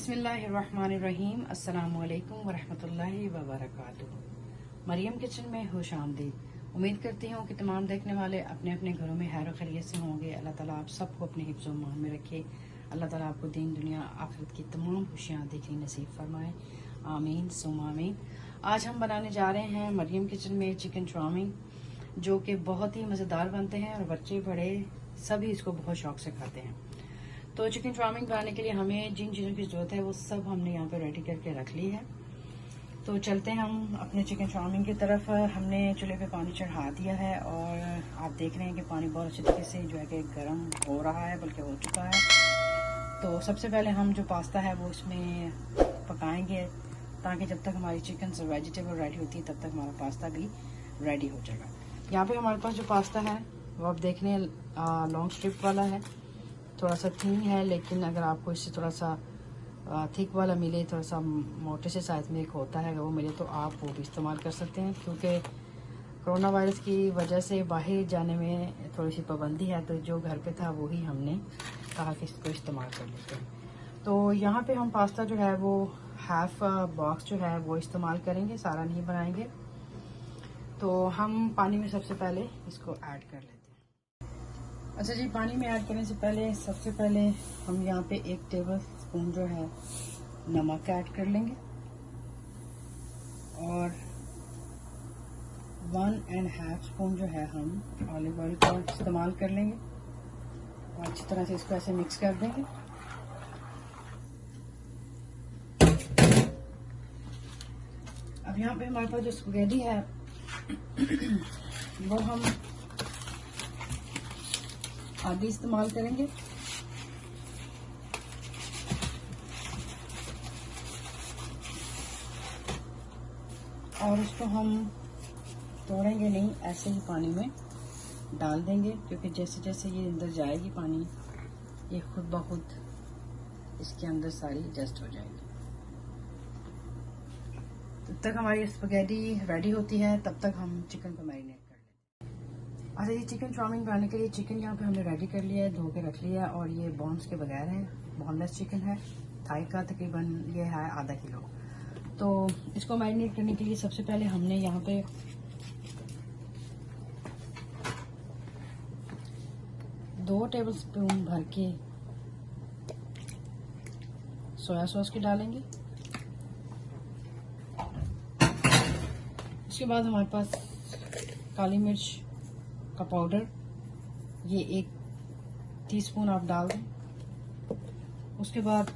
बिस्मिल्लाहिर्रहमानिर्रहीम। अस्सलामुअलैकुम वरहमतुल्लाहि वबरकातुहू। मरियम किचन में खुश आमदीद। उम्मीद करती हूँ कि तमाम देखने वाले अपने अपने घरों में खैर खैरियत से होंगे। अल्लाह ताला आप सबको अपने हिफ्ज़ व मान में रखे। अल्लाह ताला आपको दीन दुनिया आखिरत की तमाम खुशियाँ देखनी नसीब फरमाए। आमीन सुम आमीन। आज हम बनाने जा रहे हैं मरियम किचन में चिकन चाउमीन, जो कि बहुत ही मज़ेदार बनते हैं और बच्चे बड़े सभी इसको बहुत शौक से खाते हैं। तो चिकन चाउमीन बनाने के लिए हमें जिन चीज़ों की ज़रूरत है वो सब हमने यहाँ पे रेडी करके रख ली है। तो चलते हैं हम अपने चिकन चाउमीन की तरफ। हमने चूल्हे पे पानी चढ़ा दिया है और आप देख रहे हैं कि पानी बहुत अच्छे तरीके से जो है कि गर्म हो रहा है, बल्कि हो चुका है। तो सबसे पहले हम जो पास्ता है वो इसमें पकाएंगे, ताकि जब तक हमारी चिकन से वेजिटेबल रेडी होती है तब तक हमारा पास्ता भी रेडी हो जाएगा। यहाँ पे हमारे पास जो पास्ता है वो आप देख रहे हैं लॉन्ग स्ट्रिप वाला है, थोड़ा सा थिन है, लेकिन अगर आपको इससे थोड़ा सा थिक वाला मिले, थोड़ा सा मोटे से साइज में एक होता है वो मिले, तो आप वो भी इस्तेमाल कर सकते हैं। क्योंकि कोरोना वायरस की वजह से बाहर जाने में थोड़ी सी पाबंदी है, तो जो घर पे था वही हमने कहा कि इसको इस्तेमाल कर लेते हैं। तो यहाँ पे हम पास्ता जो है वो हाफ बॉक्स जो है वो इस्तेमाल करेंगे, सारा नहीं बनाएंगे। तो हम पानी में सबसे पहले इसको ऐड कर लेते हैं। अच्छा जी, पानी में ऐड करने से पहले सबसे पहले हम यहाँ पे 1 टेबल स्पून जो है नमक ऐड कर लेंगे और 1.5 स्पून जो है हम ऑलिव ऑयल का इस्तेमाल कर लेंगे और अच्छी तरह से इसको ऐसे मिक्स कर देंगे। अब यहाँ पे हमारे पास जो स्पैगेटी है वो हम आधी इस्तेमाल करेंगे और उसको हम तोड़ेंगे नहीं, ऐसे ही पानी में डाल देंगे, क्योंकि जैसे जैसे ये अंदर जाएगी पानी, ये खुद ब खुद इसके अंदर सारी एडजस्ट हो जाएगी। तब तक हमारी स्पैगेटी रेडी होती है, तब तक हम चिकन को मैरिनेट कर लेते हैं। अच्छा, ये चिकन चाउमीन बनाने के लिए चिकन यहाँ पे हमने रेडी कर लिया है, धो के रख लिया है और ये बोन्स के बगैर है, बोनलेस चिकन है। थाई का तकरीबन ये है आधा किलो। तो इसको मैरिनेट करने के लिए सबसे पहले हमने यहाँ पे दो टेबल स्पून भर के सोया सॉस के डालेंगे। उसके बाद हमारे पास काली मिर्च का पाउडर, ये 1 टीस्पून आप डाल दें। उसके बाद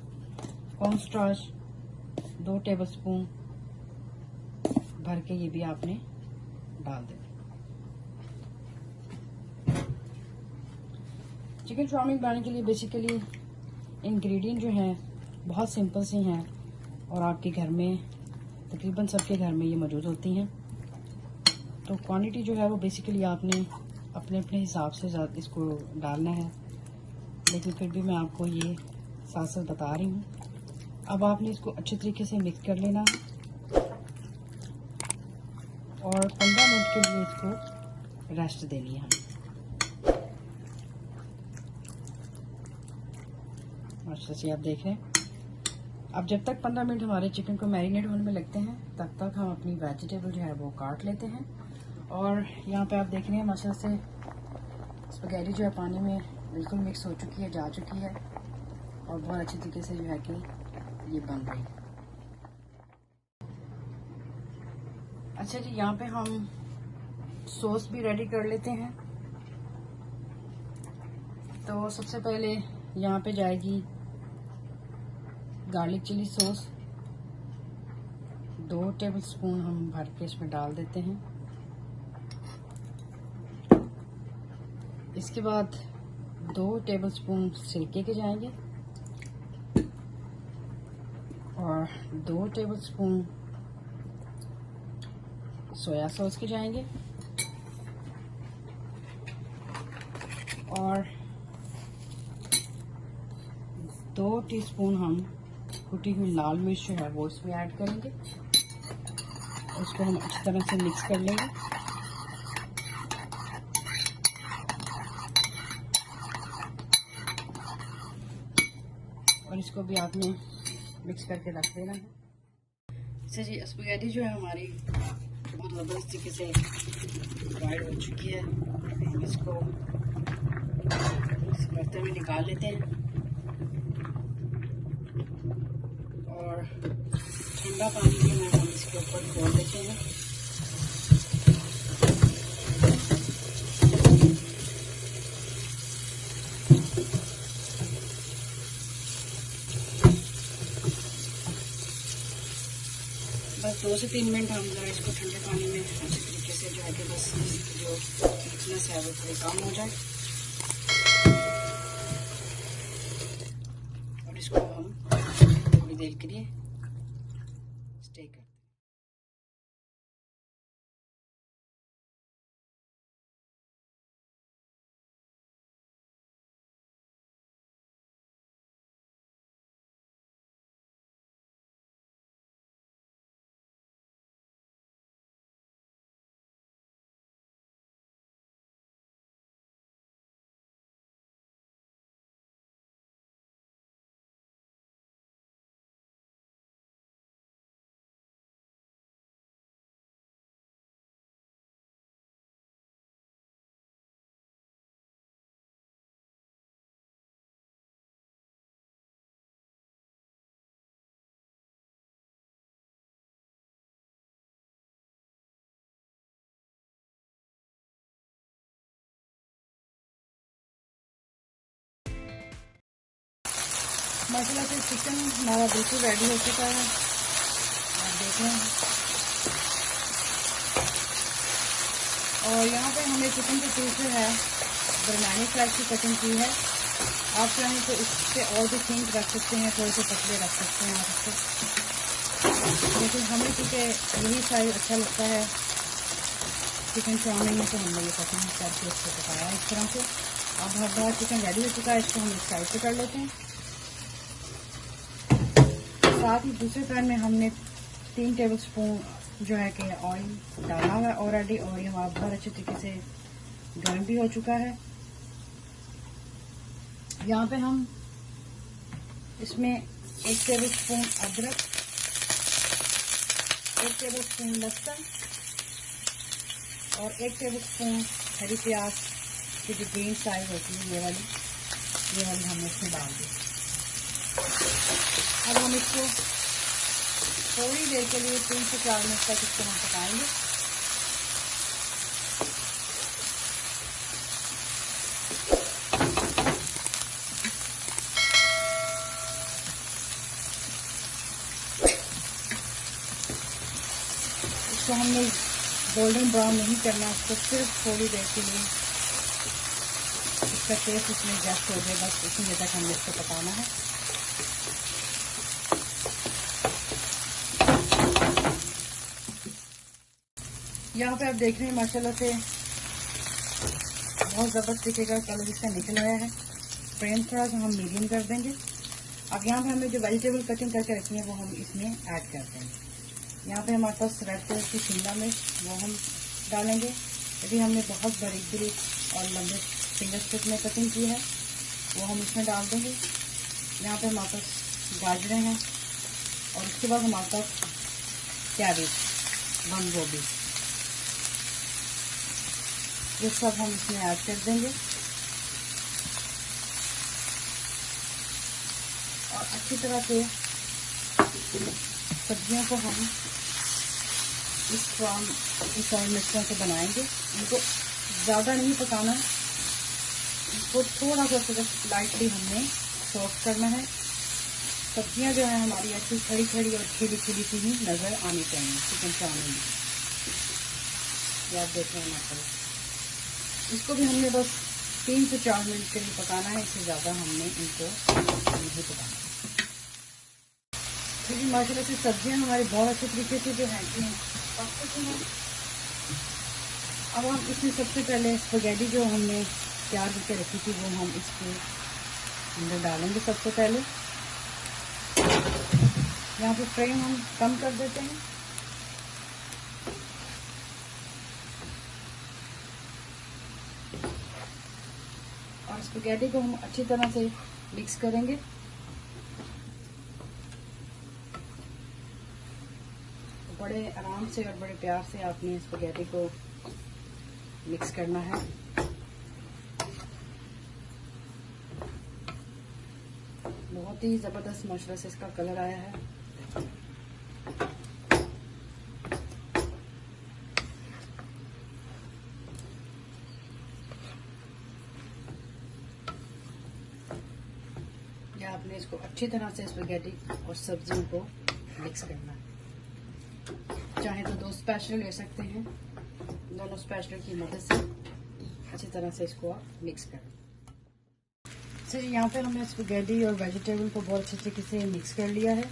कॉर्नस्टार्च 2 टेबल स्पून भर के ये भी आपने डाल दें। चिकन चाउमीन बनाने के लिए बेसिकली इंग्रेडिएंट जो हैं बहुत सिंपल से हैं और आपके घर में तकरीबन सबके घर में ये मौजूद होती हैं। तो क्वांटिटी जो है वो बेसिकली आपने अपने अपने हिसाब से इसको डालना है, लेकिन फिर भी मैं आपको ये साथ साथ बता रही हूँ। अब आपने इसको अच्छे तरीके से मिक्स कर लेना और 15 मिनट के लिए इसको रेस्ट देनी है हमें। अच्छा जी, आप देख रहे हैं। अब जब तक 15 मिनट हमारे चिकन को मैरिनेट होने में लगते हैं, तब तक हम अपनी वेजिटेबल जो है वो काट लेते हैं। और यहाँ पे आप देख रहे हैं माशाल्लाह से स्पैगेटी जो है पानी में बिल्कुल मिक्स हो चुकी है, जा चुकी है और बहुत अच्छी तरीके से जो है कि ये बन रही है। अच्छा जी, यहाँ पे हम सॉस भी रेडी कर लेते हैं। तो सबसे पहले यहाँ पे जाएगी garlic chili sauce, 2 tablespoon हम भर के इसमें डाल देते हैं। इसके बाद 2 टेबल स्पून सिरके के जाएंगे और 2 टेबल स्पून सोया सॉस के जाएंगे और 2 टीस्पून हम कुटी हुई लाल मिर्च जो है वो इसमें ऐड करेंगे। उसको हम अच्छी तरह से मिक्स कर लेंगे। और इसको भी आपने मिक्स करके रख देना है। अच्छा जी, स्पगेटी जो है हमारी बहुत ज़बरदस्त तरीके से फ्राइड हो चुकी है। हम इसको इस बर्तन में निकाल लेते हैं और ठंडा पानी में हम इसके ऊपर खोल देते हैं। बस 2 से 3 मिनट हम ज़रा इसको ठंडे पानी में अच्छे तरीके से जो है कि बस जो थिकनेस है वो थोड़ी कम हो जाए और इसको हम थोड़ी देर के लिए स्टे करते हैं। माशाल्लाह से चिकन हमारा बिल्कुल रेडी हो चुका है। आप देख रहे हैं और यहाँ पे हमने चिकन के पीस जो है दरमियानी साइज की कटिंग की है। आप चाहें तो इससे और भी थिंक रख सकते हैं, थोड़े से पतले रख सकते हैं आप इसको, लेकिन हमें क्योंकि यही साइज अच्छा लगता है चिकन चाउमीन में, तो हमने ये कटिंग करके इसको पकाया इस तरह से। अब हमारा चिकन रेडी हो चुका है, इसको हम एक साइड पे कर लेते हैं। साथ ही दूसरे पैन में हमने 3 टेबलस्पून जो है कि ऑयल डाला हुआ है ऑलरेडी, और ये हमारा बहुत अच्छे तरीके से गर्म भी हो चुका है। यहाँ पे हम इसमें 1 टेबलस्पून अदरक, 1 टेबलस्पून लहसुन और 1 टेबलस्पून हरी प्याज की जो ग्रीन साइज होती है ये वाली हमने इसमें डाल दी। अब हम इसको थोड़ी देर के लिए 3 से 4 मिनट तक इसको हम पकाएंगे। इसको हमने गोल्डन ब्राउन नहीं करना, उसको सिर्फ थोड़ी देर के लिए इसका टेस्ट इसमें एडजस्ट हो जाए, बस इतनी देर तक हमने इसको पकाना है। यहाँ पे आप देख रहे हैं माशाल्लाह से बहुत ज़बरदस्त तरीके का कलर इसका निकल आया है। फ्लेम थोड़ा सा हम मीडियम कर देंगे। अब यहाँ पे हमने जो वेजिटेबल कटिंग करके रखी है वो हम इसमें ऐड कर देंगे। यहाँ पे हमारे पास रेड कलर की शिमला मिर्च वो हम डालेंगे। यदि हमने बहुत बारीक बारीक और लंबे फिंगर स्टिक में कटिंग की है वो हम इसमें डाल देंगे। यहाँ पे हमारे पास गाजरें हैं और उसके बाद हमारे पास कैबेज, बंद गोभी, ये सब हम इसमें ऐड कर देंगे और अच्छी तरह से सब्जियों को हम इस मिर्चों से बनाएंगे। इनको ज़्यादा नहीं पकाना, इसको थोड़ा सा सिर्फ लाइटली हमने सॉफ्ट करना है। सब्जियां जो है हमारी अच्छी खड़ी खड़ी और खिली खिली सी ही नज़र आनी चाहिए चिकन चाउमीन में। ये आप देख रहे हैं माशाल्लाह, इसको भी हमने बस 3 से 4 मिनट के लिए पकाना है, इससे ज़्यादा हमने इनको नहीं पकाना। क्योंकि माशाल्लाह से सब्जियां हमारी बहुत अच्छे तरीके से जो है कि पक चुकी हैं। अब हम इसमें सबसे पहले स्पगेटी जो हमने तैयार करके रखी थी वो हम इसके अंदर डालेंगे। सबसे पहले यहाँ पे फ्लेम हम कम कर देते हैं और स्पगेटी को हम अच्छी तरह से मिक्स करेंगे। बड़े आराम से और बड़े प्यार से आपने स्पैगेटी को मिक्स करना है। बहुत ही ज़बरदस्त माशाल्लाह से इसका कलर आया है। या आपने इसको अच्छी तरह से स्पैगेटी और सब्जियों को मिक्स करना है। चाहे तो 2 स्पैचुला ले सकते हैं, दोनों स्पैचुला की मदद से अच्छी तरह से इसको आप मिक्स करें। सर यहाँ पे हमने स्पैगेटी और वेजिटेबल को बहुत अच्छे तरीके से मिक्स कर लिया है।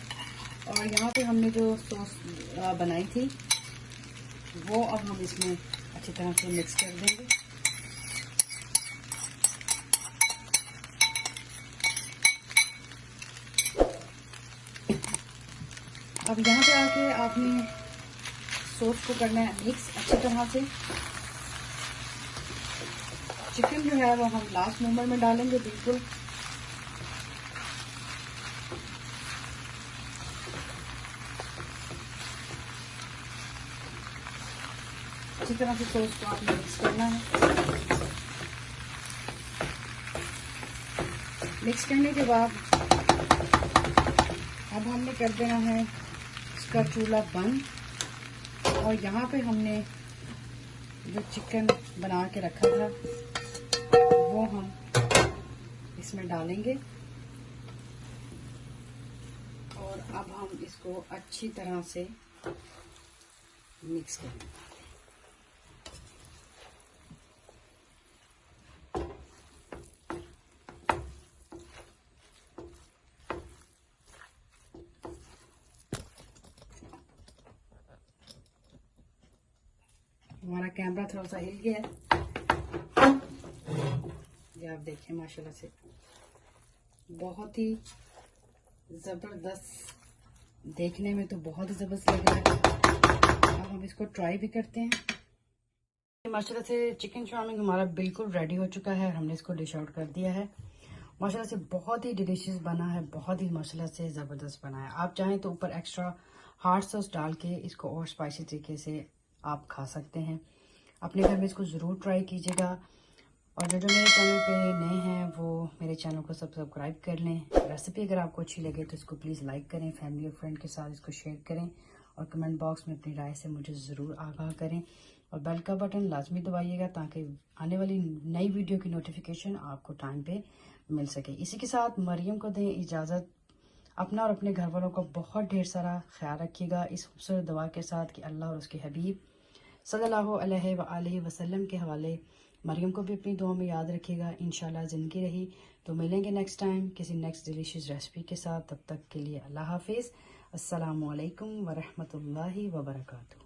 और यहाँ पे हमने जो सॉस बनाई थी वो अब हम इसमें अच्छी तरह से मिक्स कर देंगे। अब यहाँ पे आके आपने सॉस को करना है मिक्स अच्छी तरह से। चिकन जो है वो हम लास्ट मोमेंट में डालेंगे बिल्कुल। अच्छी तरह से सॉस को आपने मिक्स करना है। मिक्स करने के बाद अब हमने कर देना है इसका चूल्हा बंद। और यहाँ पे हमने जो चिकन बना के रखा था वो हम इसमें डालेंगे और अब हम इसको अच्छी तरह से मिक्स करेंगे। हमारा कैमरा थोड़ा सा हिल गया है, ये आप देखिए माशाल्लाह से बहुत ही ज़बरदस्त, देखने में तो बहुत ही ज़बरदस्त लग रहा है। अब हम इसको ट्राई भी करते हैं। माशाल्लाह से चिकन चाउमीन हमारा बिल्कुल रेडी हो चुका है। हमने इसको डिश आउट कर दिया है। माशाल्लाह से बहुत ही डिलीशियस बना है, बहुत ही माशाल्लाह से ज़बरदस्त बना है। आप चाहें तो ऊपर एक्स्ट्रा हार्ड सॉस डाल के इसको और स्पाइसी तरीके से आप खा सकते हैं। अपने घर में इसको ज़रूर ट्राई कीजिएगा। और जो मेरे चैनल पे नए हैं वो मेरे चैनल को सब्सक्राइब कर लें। रेसिपी अगर आपको अच्छी लगे तो इसको प्लीज़ लाइक करें, फैमिली और फ्रेंड के साथ इसको शेयर करें और कमेंट बॉक्स में अपनी राय से मुझे ज़रूर आगाह करें। और बेल का बटन लाजमी दबाइएगा ताकि आने वाली नई वीडियो की नोटिफिकेशन आपको टाइम पे मिल सके। इसी के साथ मरियम को दें इजाज़त। अपना और अपने घर वालों का बहुत ढेर सारा ख्याल रखिएगा इस खूबसूरत दुआ के साथ कि अल्लाह और उसके हबीब सल्लल्लाहु अलैहि वसल्लम के हवाले मरियम को भी अपनी दुआ में याद रखिएगा। इंशाल्लाह ज़िंदगी रही तो मिलेंगे नेक्स्ट टाइम किसी नेक्स्ट डिलीशियस रेसिपी के साथ। तब तक के लिए अल्लाह हाफिज़। अस्सलामु अलैकुम वरहमतुल्लाहि वबरकातुहू।